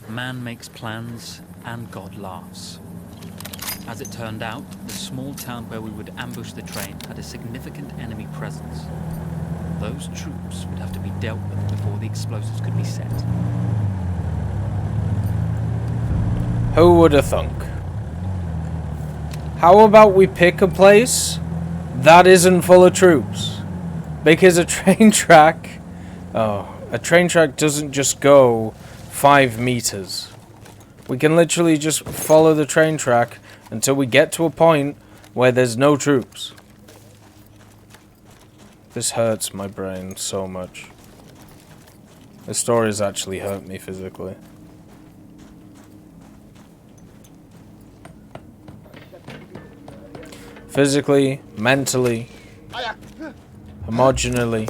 Man makes plans and God laughs. As it turned out, the small town where we would ambush the train had a significant enemy presence. Those troops would have to be dealt with before the explosives could be set. Who would have thunk? How about we pick a place that isn't full of troops? Because a train track doesn't just go 5 meters. We can literally just follow the train track until we get to a point where there's no troops. This hurts my brain so much. The stories actually hurt me physically. Physically, mentally, emotionally,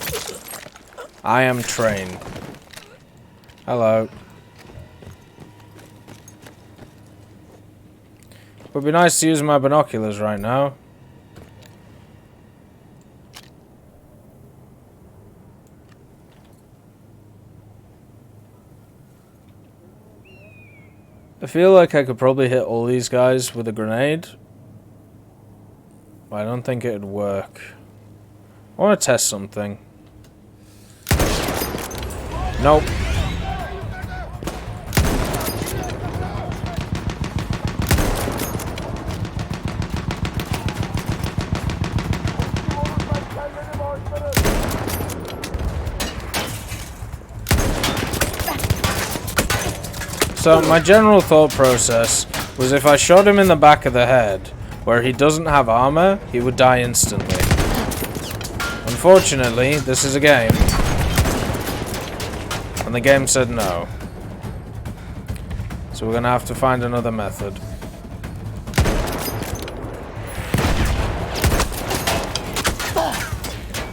I am trained. Hello. It would be nice to use my binoculars right now. I feel like I could probably hit all these guys with a grenade. But I don't think it would work. I want to test something. Nope. So my general thought process was if I shot him in the back of the head, where he doesn't have armor, he would die instantly. Unfortunately, this is a game. And the game said no. So we're gonna have to find another method.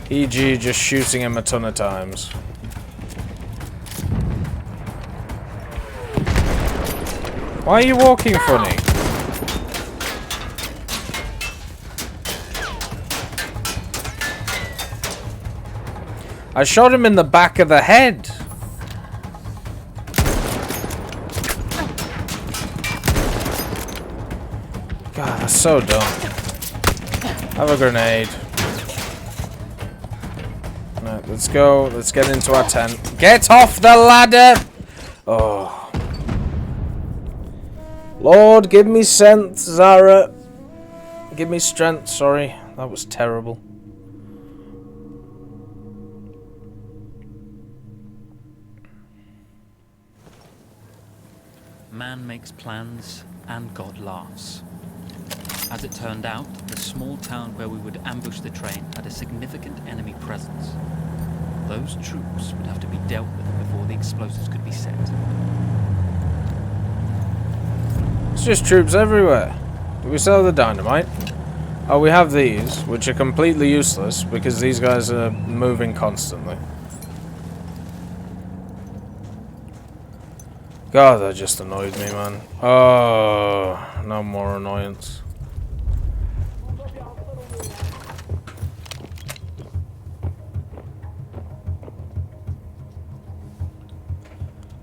E.g. just shooting him a ton of times. Why are you walking funny? I shot him in the back of the head. God, that's so dumb. Have a grenade. Right, let's go. Let's get into our tent. Get off the ladder! Oh. Lord, give me strength, Zara. Give me strength, sorry. That was terrible. Man makes plans and God laughs. As it turned out, the small town where we would ambush the train had a significant enemy presence. Those troops would have to be dealt with before the explosives could be set. It's just troops everywhere. Do we sell the dynamite? Oh, we have these, which are completely useless because these guys are moving constantly. God, that just annoyed me, man. Oh, no more annoyance.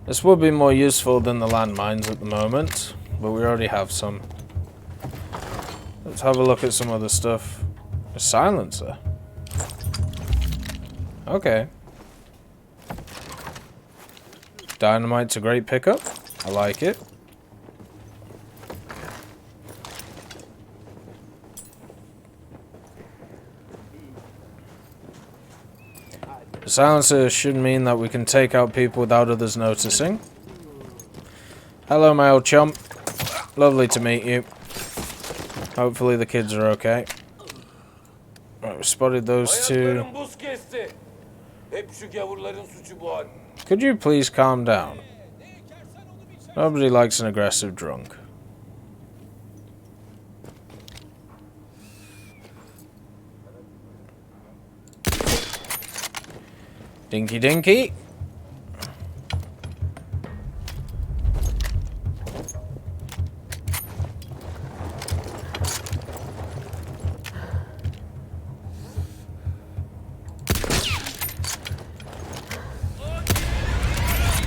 This would be more useful than the landmines at the moment, but we already have some. Let's have a look at some other stuff. A silencer. Okay. Dynamite's a great pickup. I like it. The silencer should mean that we can take out people without others noticing. Hello, my old chump. Lovely to meet you. Hopefully the kids are okay. Right, we spotted those two. Could you please calm down? Nobody likes an aggressive drunk. Dinky dinky.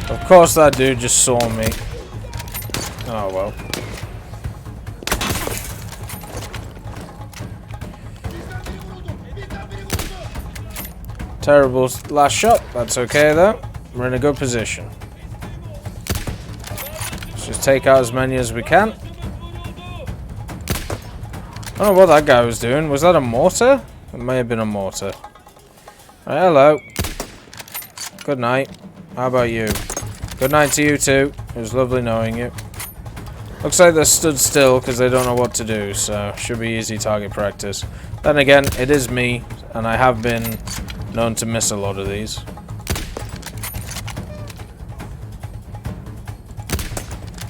Of course that dude just saw me. Oh well. Terrible last shot. That's okay though. We're in a good position. Let's just take out as many as we can. I don't know what that guy was doing. Was that a mortar? It may have been a mortar. Right, hello. Good night. How about you? Good night to you too. It was lovely knowing you. Looks like they're stood still because they don't know what to do, so should be easy target practice. Then again, it is me, and I have been known to miss a lot of these.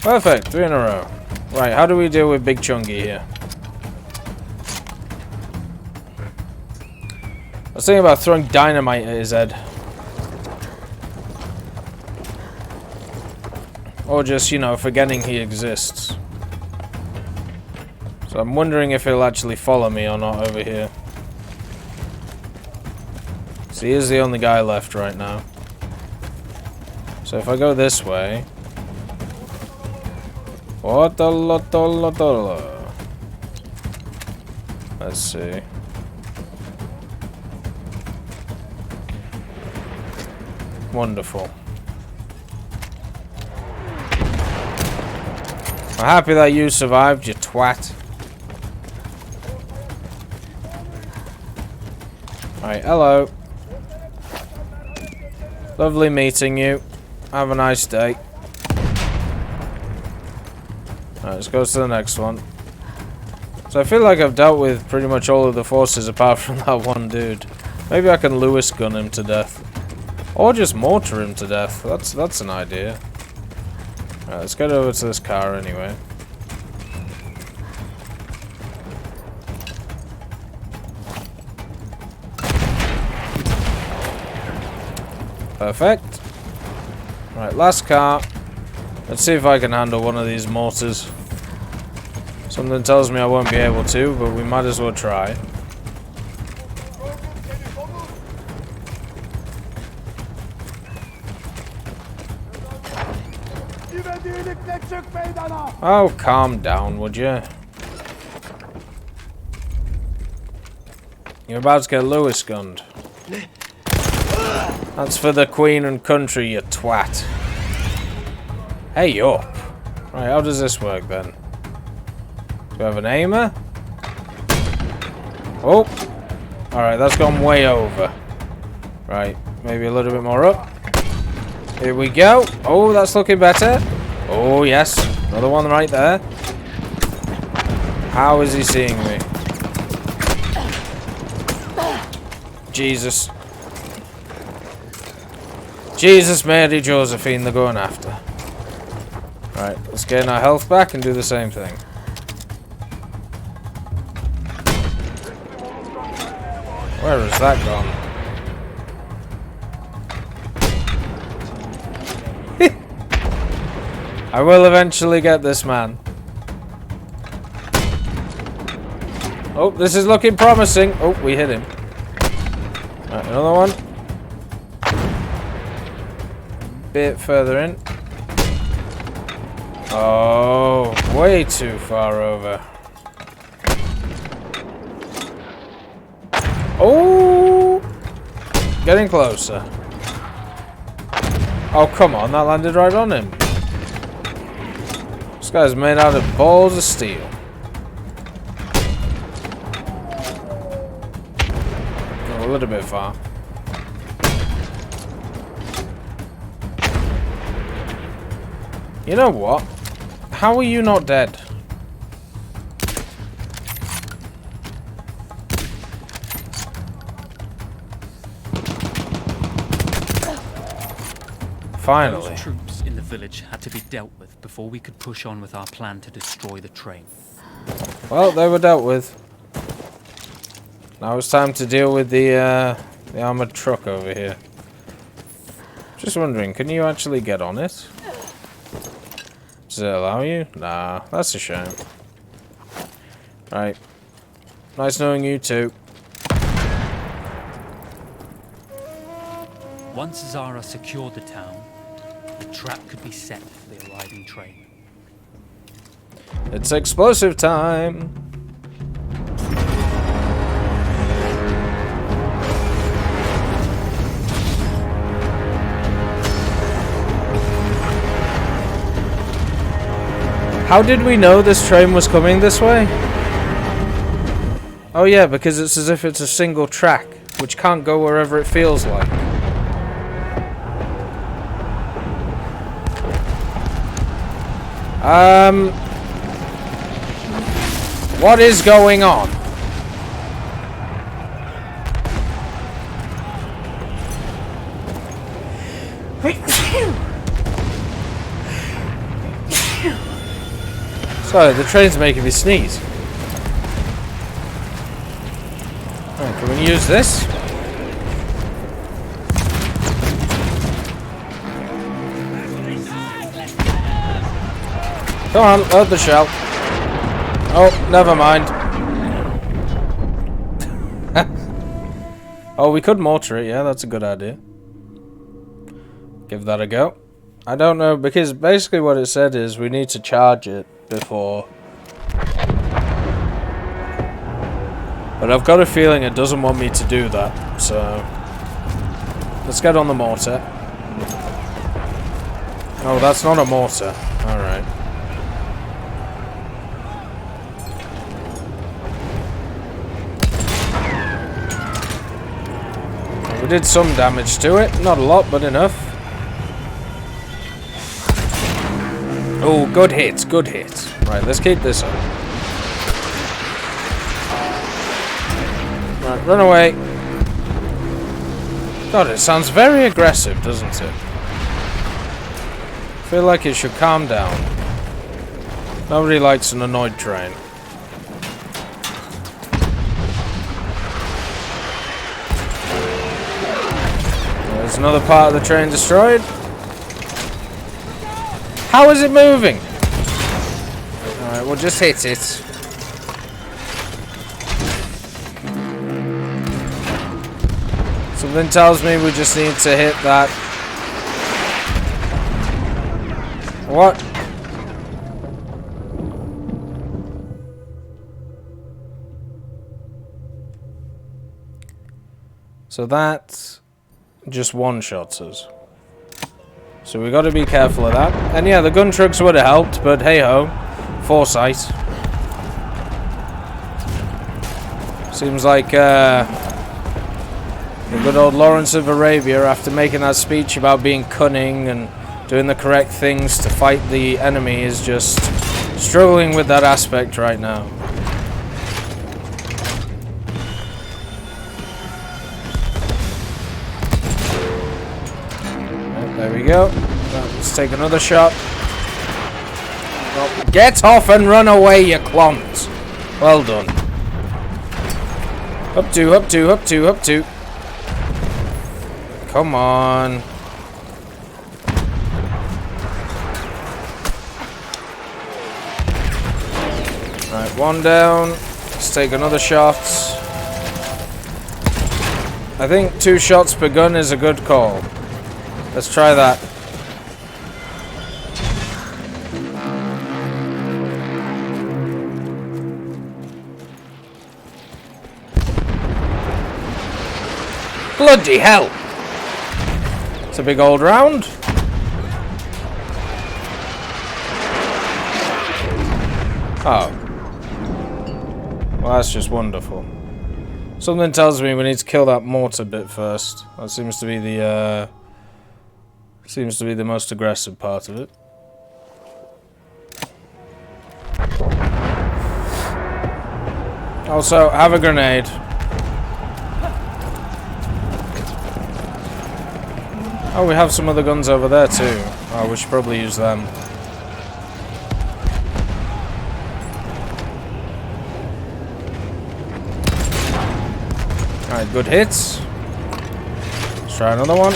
Perfect, 3 in a row. Right, how do we deal with Big Chungy here? I was thinking about throwing dynamite at his head. Or just, you know, forgetting he exists. So I'm wondering if he'll actually follow me or not over here. So he is the only guy left right now. So if I go this way... Let's see. Wonderful. I'm happy that you survived, you twat. Alright, hello. Lovely meeting you. Have a nice day. Alright, let's go to the next one. So I feel like I've dealt with pretty much all of the forces apart from that one dude. Maybe I can Lewis gun him to death. Or just mortar him to death. That's an idea. Alright, let's get over to this car anyway. Perfect. Right, last car. Let's see if I can handle one of these mortars. Something tells me I won't be able to, but we might as well try. Oh, calm down, would you? You're about to get Lewis gunned. That's for the Queen and country, you twat. Hey up. Right, how does this work then? Do we have an aimer? Oh. Alright, that's gone way over. Right, maybe a little bit more up. Here we go. Oh, that's looking better. Oh, yes. Another one right there. How is he seeing me? Jesus. Jesus, Mary, Josephine, they're going after. Right, let's gain our health back and do the same thing. Where is that gone? I will eventually get this man. Oh, this is looking promising. Oh, we hit him. Right, another one. Bit further in. Oh, way too far over. Oh, getting closer. Oh, come on, that landed right on him. This guy's made out of balls of steel. Oh, a little bit far. You know what? How are you not dead? Finally. Those troops in the village had to be dealt with before we could push on with our plan to destroy the train. Well, they were dealt with. Now it's time to deal with the armored truck over here. Just wondering, can you actually get on it? Does it allow you? Nah, that's a shame. Right. Nice knowing you too. Once Zara secured the town, the trap could be set for the arriving train. It's explosive time. How did we know this train was coming this way? Oh yeah, because it's as if it's a single track, which can't go wherever it feels like. What is going on? Sorry, the train's making me sneeze. Right, can we use this? Come on, load the shell. Oh, never mind. Oh, we could mortar it. Yeah, that's a good idea. Give that a go. I don't know, because basically what it said is we need to charge it before. But I've got a feeling it doesn't want me to do that, so let's get on the mortar. Oh, that's not a mortar. Alright. We did some damage to it, not a lot, but enough. Oh, good hits, good hits. Right, let's keep this up. Right, run away. God, it sounds very aggressive, doesn't it? I feel like it should calm down. Nobody likes an annoyed train. There's another part of the train destroyed. How is it moving? Alright, we'll just hit it. Something tells me we just need to hit that. What? So that just one-shots us. So we got to be careful of that. And yeah, the gun trucks would have helped, but hey-ho. Foresight. Seems like the good old Lawrence of Arabia, after making that speech about being cunning and doing the correct things to fight the enemy, is just struggling with that aspect right now. There we go. Let's take another shot. Oh, get off and run away, you clont. Well done. Up two, up two, up two, up two. Come on. Right, one down. Let's take another shot. I think 2 shots per gun is a good call. Let's try that. Bloody hell! It's a big old round. Oh. Well, that's just wonderful. Something tells me we need to kill that mortar bit first. That seems to be the most aggressive part of it. Also, have a grenade. Oh, we have some other guns over there too. Oh, we should probably use them. Alright, good hits. Let's try another one.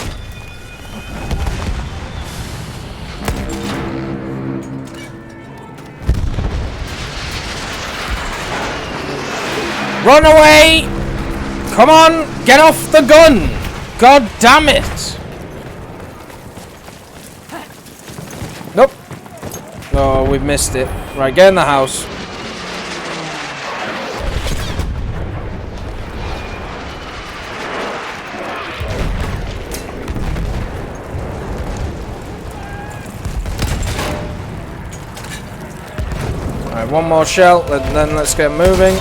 Run away! Come on, get off the gun! God damn it! Nope. Oh, we've missed it. Right, get in the house. Alright, one more shell, then let's get moving.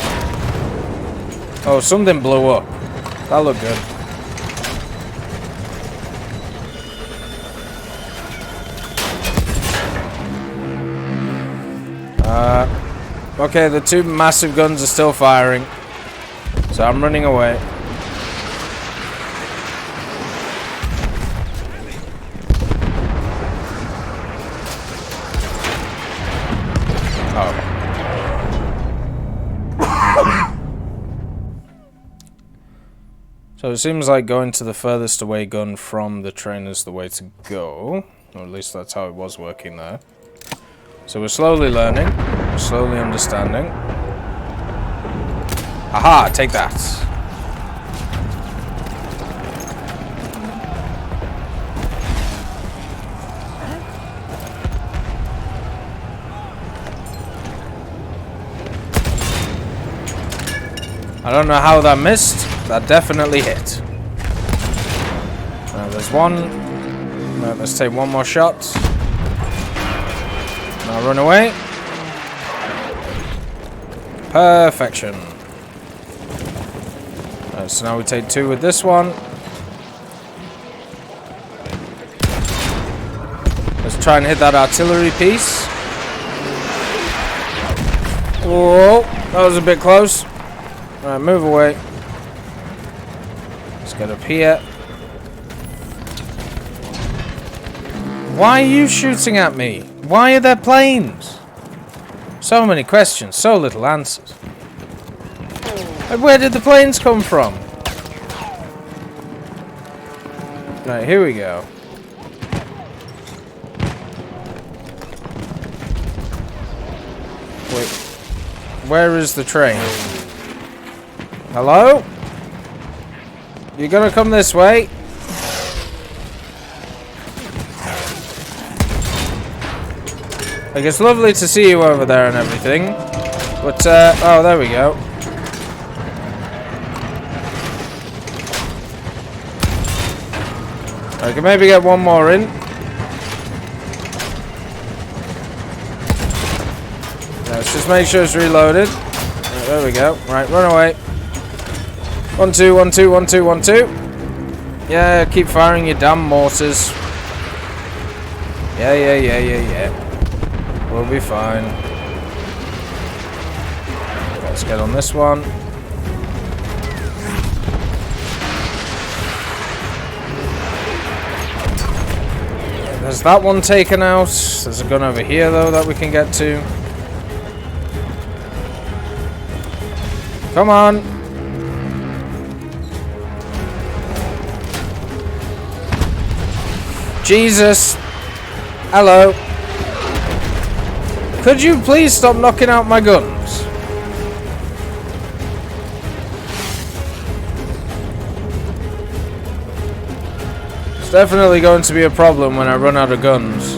Oh, something blew up. That looked good. Okay, the two massive guns are still firing. So I'm running away. Oh. So it seems like going to the furthest away gun from the train is the way to go. Or at least that's how it was working there. So we're slowly learning, we're slowly understanding. Aha, take that. I don't know how that missed. That definitely hit. There's one. No, let's take one more shot. Now run away. Perfection. So now we take two with this one. Let's try and hit that artillery piece. Whoa, that was a bit close. Alright, move away. Let's get up here. Why are you shooting at me? Why are there planes? So many questions, so little answers. And where did the planes come from? Right, here we go. Wait. Where is the train? Hello? You gonna come this way? Like, it's lovely to see you over there and everything. But, oh, there we go. I can maybe get one more in. Let's just make sure it's reloaded. Right, there we go. Right, run away. 1, 2, 1, 2, 1, 2, 1, 2. Yeah, keep firing your damn mortars. Yeah. We'll be fine. Let's get on this one. There's that one taken out. There's a gun over here, though, that we can get to. Come on. Jesus. Hello. Could you please stop knocking out my guns? It's definitely going to be a problem when I run out of guns.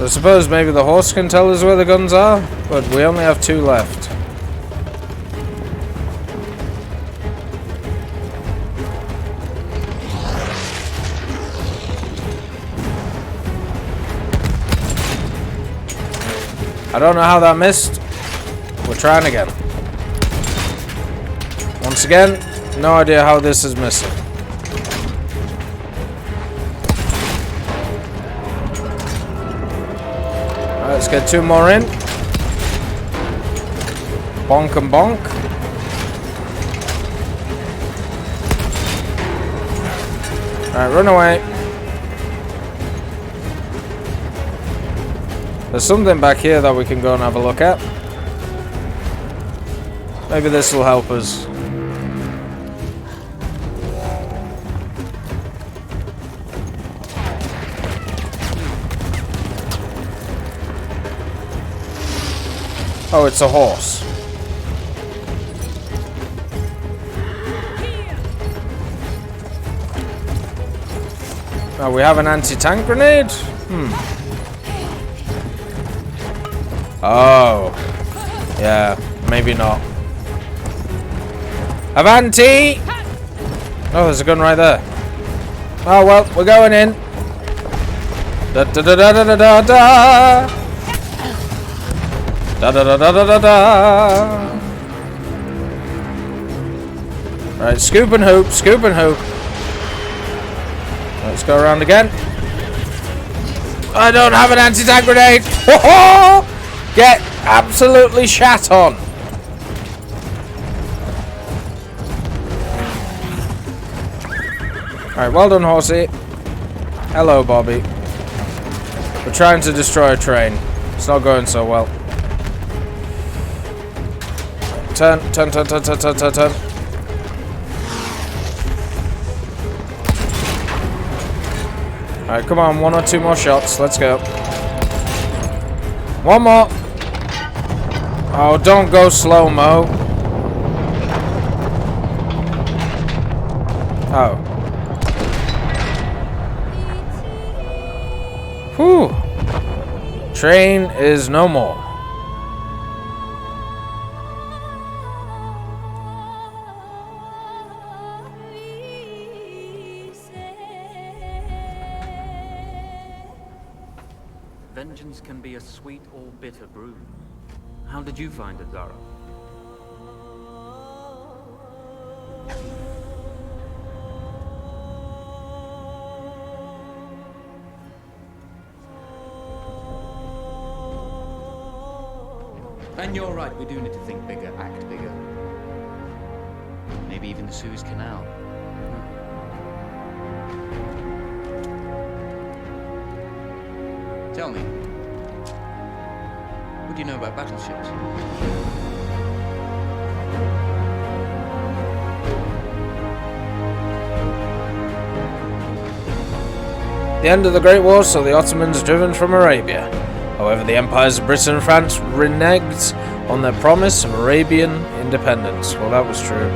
I suppose maybe the horse can tell us where the guns are, but we only have 2 left. I don't know how that missed. We're trying again. Once again, no idea how this is missing. Alright, let's get 2 more in. Bonk and bonk. Alright, run away. There's something back here that we can go and have a look at. Maybe this will help us. Oh, it's a horse. Oh, we have an anti-tank grenade? Oh. Yeah, maybe not. Avanti! Oh, there's a gun right there. Oh, well, we're going in. Da da da da da da da da. Da da da da da da da. Right, scoop and hoop, scoop and hoop. Let's go around again. I don't have an anti-tank grenade. Ho-ho! Get absolutely shat on. Alright, well done, horsey. Hello, Bobby. We're trying to destroy a train. It's not going so well. Turn, turn, turn, turn, turn, turn, turn, turn. Alright, come on, 1 or 2 more shots. Let's go. 1 more. Oh, don't go slow-mo. Oh. Whew. Train is no more. Vengeance can be a sweet or bitter brew. How did you find it, Zara? And you're right, we do need to think bigger, act bigger. Maybe even the Suez Canal. Tell me, what do you know about battleships? The end of the Great War saw the Ottomans driven from Arabia. However, the empires of Britain and France reneged on their promise of Arabian independence. Well, that was true.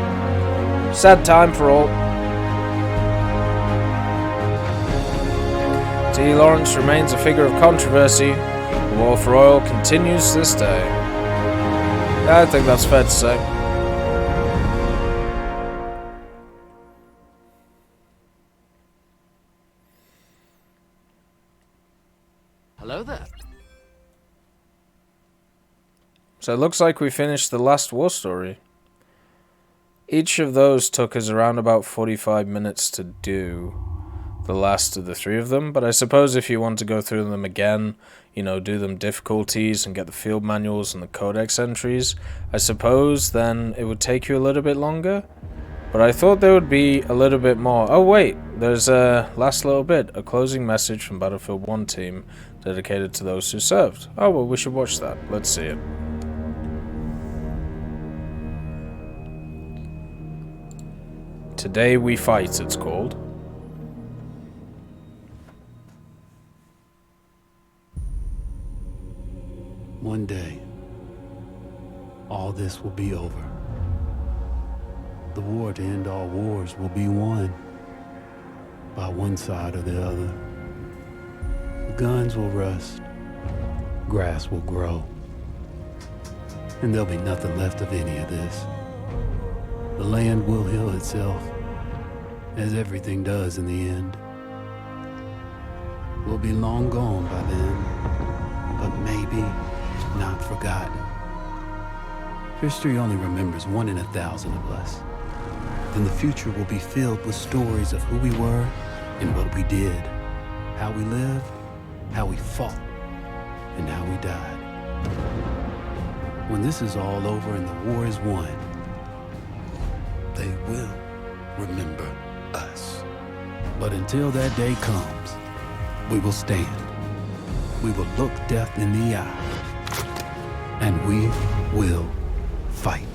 Sad time for all. T. Lawrence remains a figure of controversy. The war for oil continues to this day. Yeah, I think that's fair to say. Hello there. So it looks like we finished the last war story. Each of those took us around about 45 minutes to do. The last of the 3 of them, but I suppose if you want to go through them again, you know, do them difficulties and get the field manuals and the codex entries, I suppose then it would take you a little bit longer. But I thought there would be a little bit more. Oh wait, there's a last little bit, a closing message from Battlefield 1 team dedicated to those who served. Oh well, we should watch that. Let's see it. Today We Fight, it's called. One day, all this will be over. The war to end all wars will be won by one side or the other. The guns will rust, grass will grow, and there'll be nothing left of any of this. The land will heal itself, as everything does in the end. We'll be long gone by then, but maybe not forgotten. History only remembers 1 in 1,000 of us. Then the future will be filled with stories of who we were and what we did, how we lived, how we fought, and how we died. When this is all over and the war is won, they will remember us. But until that day comes, we will stand. We will look death in the eye. And we will fight.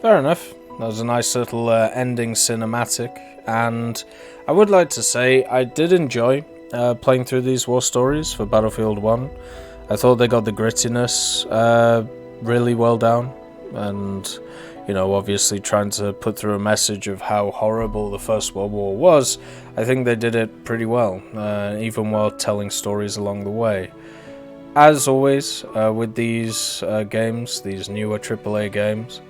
fair enough. That was a nice little ending cinematic, and I would like to say I did enjoy playing through these war stories for Battlefield 1. I thought they got the grittiness really well down, and obviously trying to put through a message of how horrible the First World War was. I think they did it pretty well, even while telling stories along the way. As always, with these games, these newer AAA games,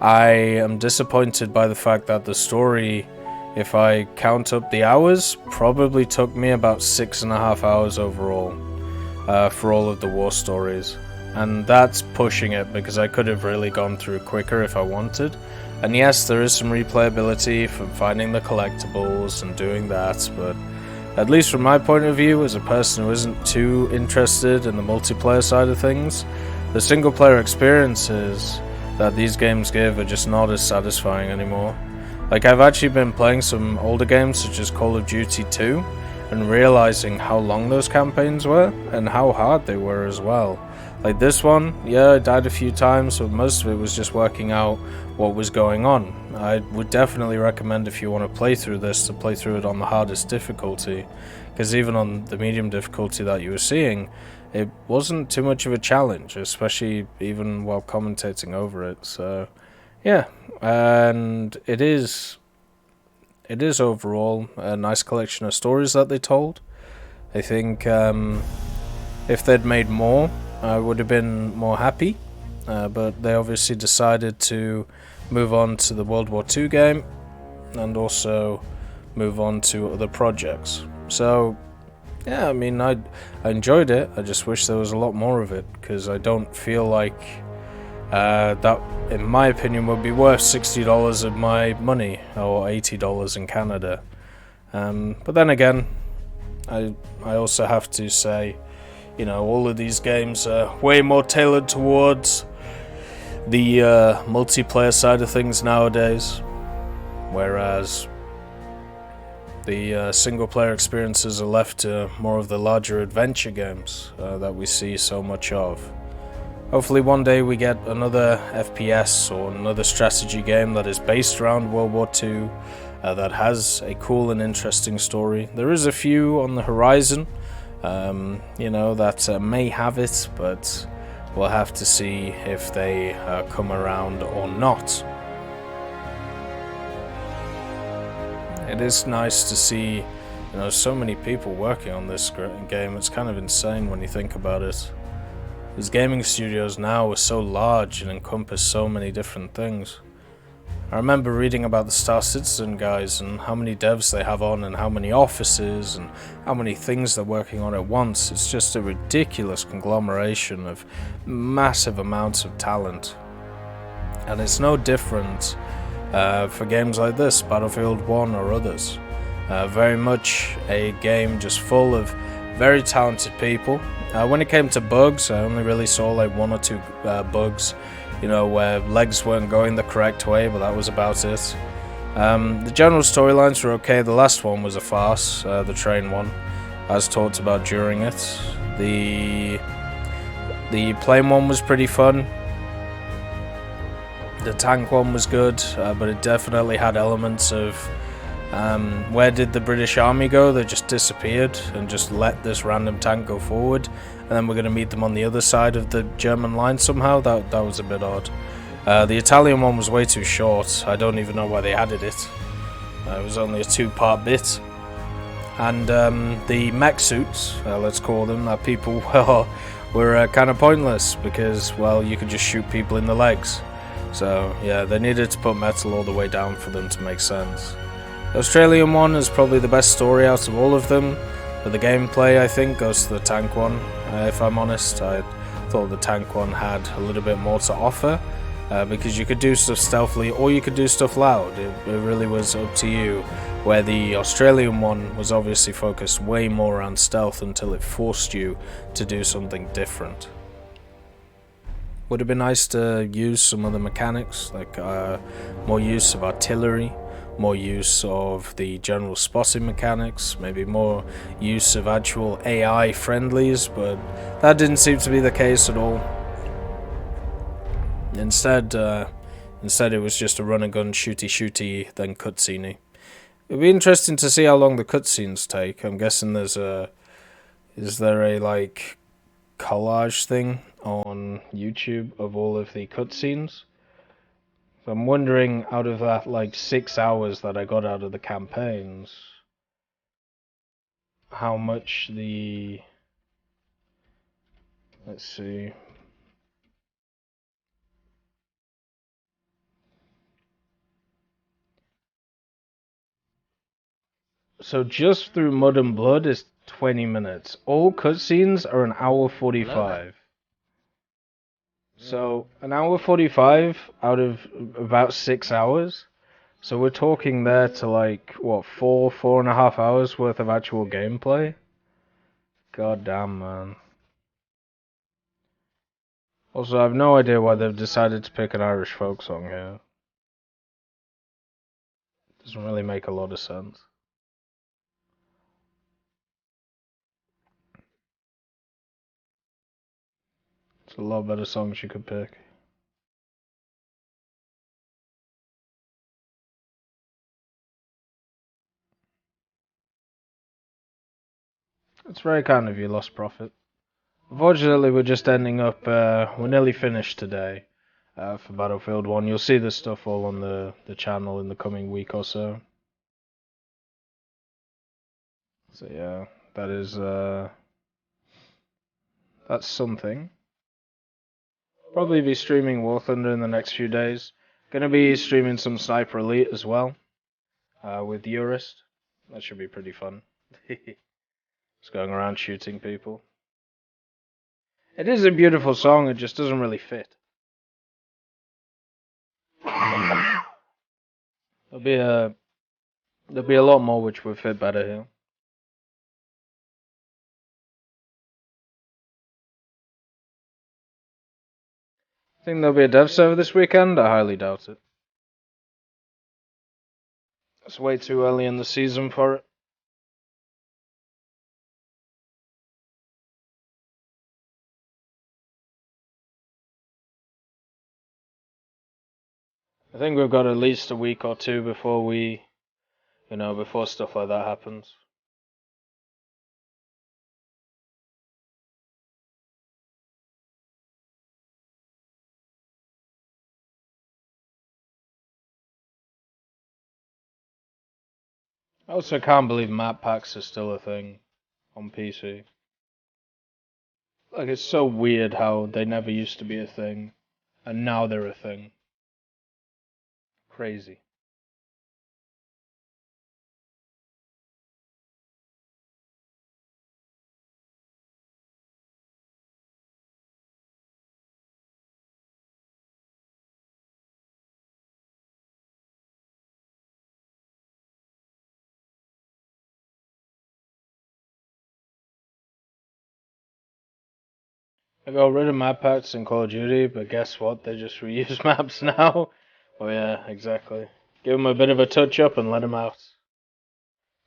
I am disappointed by the fact that the story, if I count up the hours, probably took me about 6.5 hours overall for all of the war stories. And that's pushing it, because I could have really gone through quicker if I wanted. And yes, there is some replayability from finding the collectibles and doing that, but at least from my point of view, as a person who isn't too interested in the multiplayer side of things, the single player experiences that these games give are just not as satisfying anymore. Like, I've actually been playing some older games such as Call of Duty 2 and realizing how long those campaigns were and how hard they were as well. Like this one, yeah, I died a few times, but most of it was just working out what was going on. I would definitely recommend, if you want to play through this, to play through it on the hardest difficulty, because even on the medium difficulty that you were seeing, it wasn't too much of a challenge, especially even while commentating over it. So yeah, and it is overall a nice collection of stories that they told. I think if they'd made more, I would have been more happy, but they obviously decided to move on to the World War II game and also move on to other projects. So yeah, I mean, I enjoyed it. I just wish there was a lot more of it, because I don't feel like that, in my opinion, would be worth $60 of my money, or $80 in Canada. But then again, I also have to say, all of these games are way more tailored towards the multiplayer side of things nowadays, whereas the single player experiences are left to more of the larger adventure games that we see so much of. Hopefully one day we get another FPS or another strategy game that is based around World War II, that has a cool and interesting story. There is a few on the horizon, that may have it, but we'll have to see if they come around or not. It is nice to see, so many people working on this game. It's kind of insane when you think about it. These gaming studios now are so large and encompass so many different things. I remember reading about the Star Citizen guys and how many devs they have on and how many offices and how many things they're working on at once. It's just a ridiculous conglomeration of massive amounts of talent. And it's no different for games like this, Battlefield 1 or others. Very much a game just full of very talented people. When it came to bugs, I only really saw like 1 or 2 bugs, where legs weren't going the correct way, but that was about it. The general storylines were okay. The last one was a farce, the train one, as talked about during it. The plane one was pretty fun. The tank one was good, but it definitely had elements of where did the British Army go? They just disappeared and just let this random tank go forward, and then we're going to meet them on the other side of the German line somehow. That was a bit odd. The Italian one was way too short. I don't even know why they added it. It was only a 2-part bit. And the mech suits, let's call them, that people were kind of pointless, because, well, you could just shoot people in the legs. So yeah, they needed to put metal all the way down for them to make sense. The Australian one is probably the best story out of all of them, but the gameplay, I think, goes to the tank one. If I'm honest, I thought the tank one had a little bit more to offer, because you could do stuff stealthily or you could do stuff loud. It really was up to you, where the Australian one was obviously focused way more around stealth until it forced you to do something different. Would have been nice to use some other mechanics, like more use of artillery, more use of the general spotting mechanics, maybe more use of actual AI friendlies, but that didn't seem to be the case at all. Instead, Instead, it was just a run and gun, shooty, then cutscene-y. It'll be interesting to see how long the cutscenes take. I'm guessing is there a like collage thing on YouTube of all of the cutscenes? So I'm wondering, out of that like 6 hours that I got out of the campaigns, how much the... Let's see. So just through Mud and Blood is 20 minutes. All cutscenes are an hour 45. So an hour 45 out of about 6 hours. So we're talking there to like, what, 4.5 hours worth of actual gameplay? God damn, man. Also, I have no idea why they've decided to pick an Irish folk song here. Doesn't really make a lot of sense. There's a lot better songs you could pick. It's very kind of you, Lost Prophet. Unfortunately, we're just ending up, we're nearly finished today for Battlefield 1. You'll see this stuff all on the channel in the coming week or so. So yeah, that is, that's something. Probably be streaming War Thunder in the next few days. Gonna be streaming some Sniper Elite as well, with Eurist. That should be pretty fun. Just going around shooting people. It is a beautiful song, it just doesn't really fit. There'll be a lot more which would fit better here. Think there'll be a dev server this weekend? I highly doubt it. It's way too early in the season for it. I think we've got at least a week or two before before stuff like that happens. I also can't believe map packs are still a thing on PC. Like, it's so weird how they never used to be a thing, and now they're a thing. Crazy. I got rid of map packs in Call of Duty, but guess what? They just reuse maps now. Oh yeah, exactly. Give them a bit of a touch up and let them out.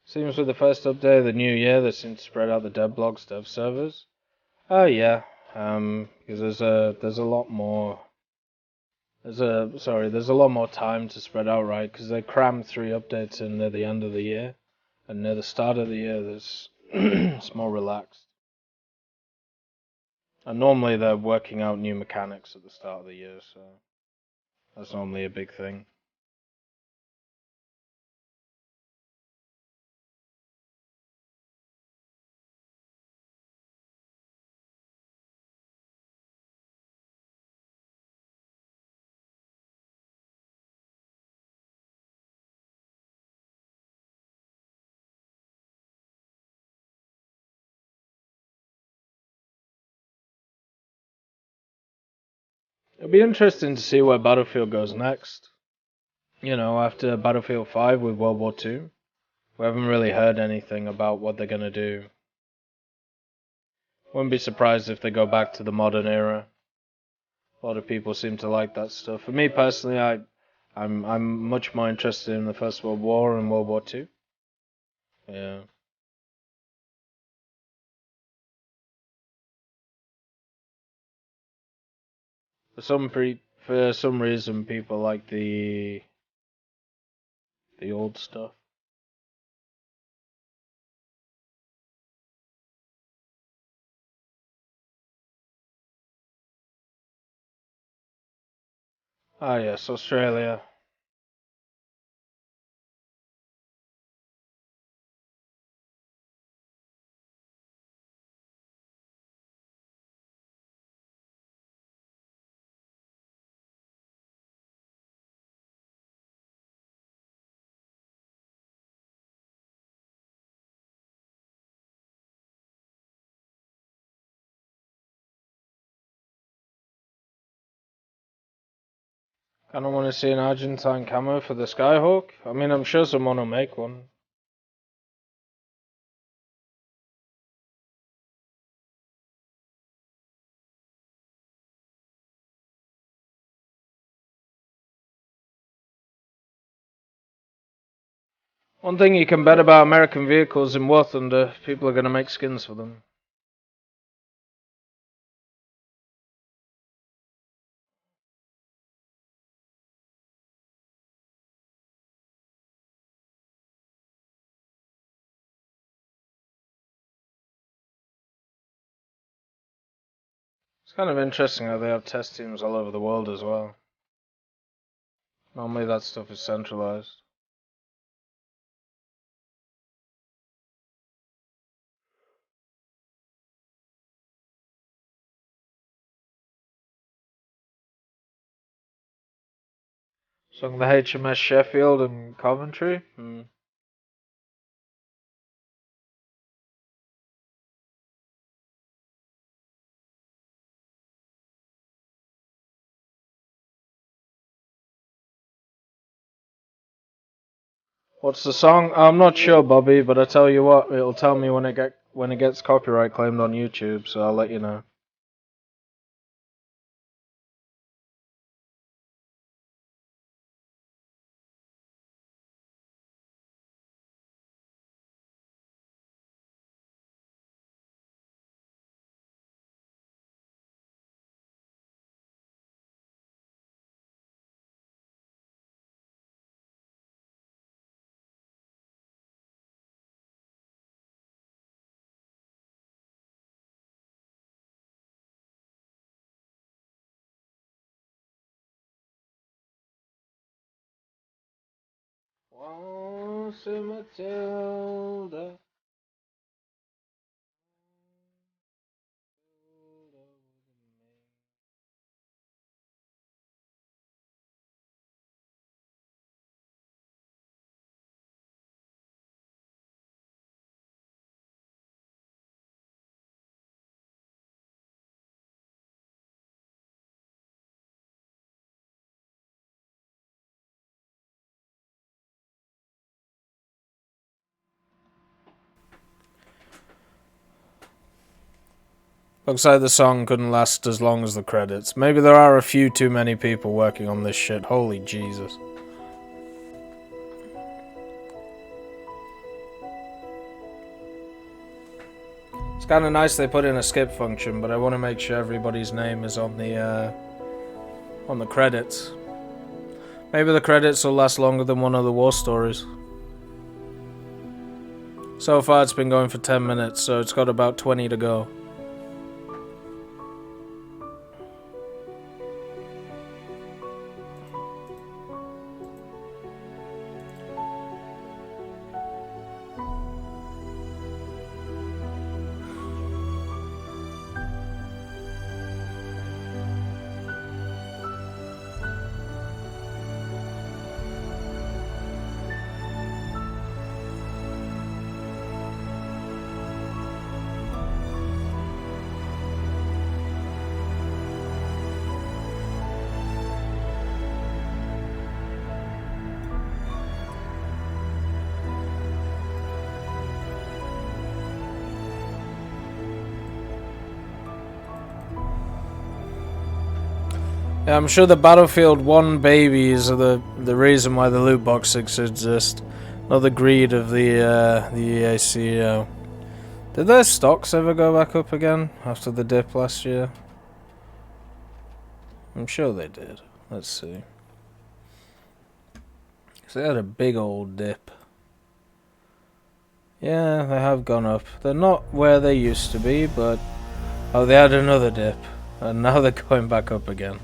Seems with the first update of the new year, they seem to spread out the dev blogs, dev servers. Oh yeah, because there's a lot more. There's a lot more time to spread out, right? Because they crammed 3 updates in near the end of the year, and near the start of the year, there's it's more relaxed. And normally they're working out new mechanics at the start of the year, so that's normally a big thing. It'll be interesting to see where Battlefield goes next. After Battlefield 5 with World War II. We haven't really heard anything about what they're gonna do. Wouldn't be surprised if they go back to the modern era. A lot of people seem to like that stuff. For me personally, I'm much more interested in the First World War and World War II. Yeah. For some reason, people like the old stuff. Ah, yes, Australia. I don't want to see an Argentine camo for the Skyhawk. I mean, I'm sure someone will make one. One thing you can bet about American vehicles in War Thunder, people are going to make skins for them. It's kind of interesting how they have test teams all over the world as well. Normally that stuff is centralized. Sunk the HMS Sheffield and Coventry? What's the song? I'm not sure, Bobby, but I tell you what, it'll tell me when it gets copyright claimed on YouTube, so I'll let you know. Once a Matilda. Looks like the song couldn't last as long as the credits. Maybe there are a few too many people working on this shit. Holy Jesus. It's kind of nice they put in a skip function, but I want to make sure everybody's name is on the credits. Maybe the credits will last longer than one of the war stories. So far it's been going for 10 minutes, so it's got about 20 to go. Yeah, I'm sure the Battlefield 1 babies are the reason why the loot boxes exist. Not the greed of the EA CEO. Did their stocks ever go back up again after the dip last year? I'm sure they did. Let's see. So they had a big old dip. Yeah, they have gone up. They're not where they used to be, but... Oh, they had another dip. And now they're going back up again.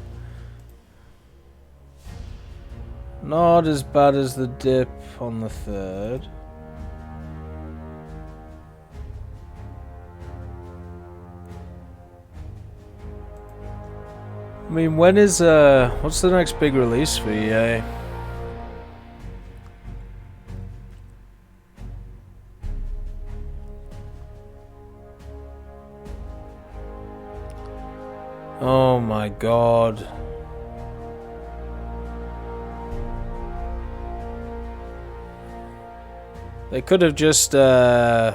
Not as bad as the dip on the 3rd. I mean, when is, what's the next big release for EA? Oh my god. They could have just done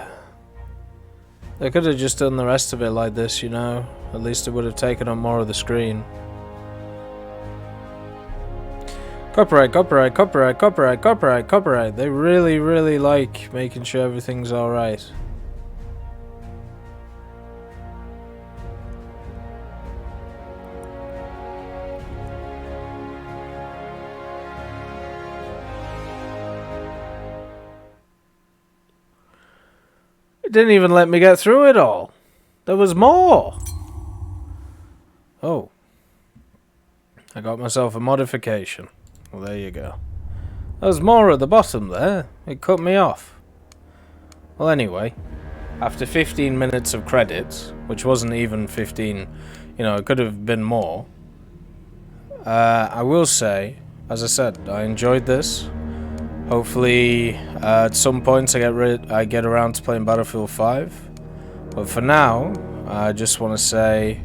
the rest of it like this, you know? At least it would have taken up more of the screen. Copyright, copyright, copyright, copyright, copyright, copyright. They really, really like making sure everything's alright. It didn't even let me get through it all. There was more. Oh. I got myself a modification. Well, there you go. There's more at the bottom there. It cut me off. Well, anyway. After 15 minutes of credits, which wasn't even 15, you know, it could have been more. I will say, as I said, I enjoyed this. Hopefully, at some point I get around to playing Battlefield 5. But for now, I just want to say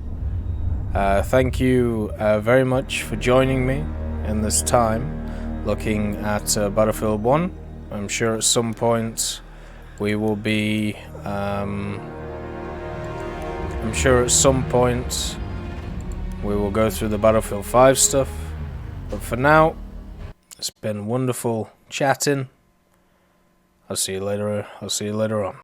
thank you very much for joining me in this time looking at Battlefield 1. I'm sure at some point we will be go through the Battlefield 5 stuff. But for now, it's been wonderful chatting. I'll see you later on.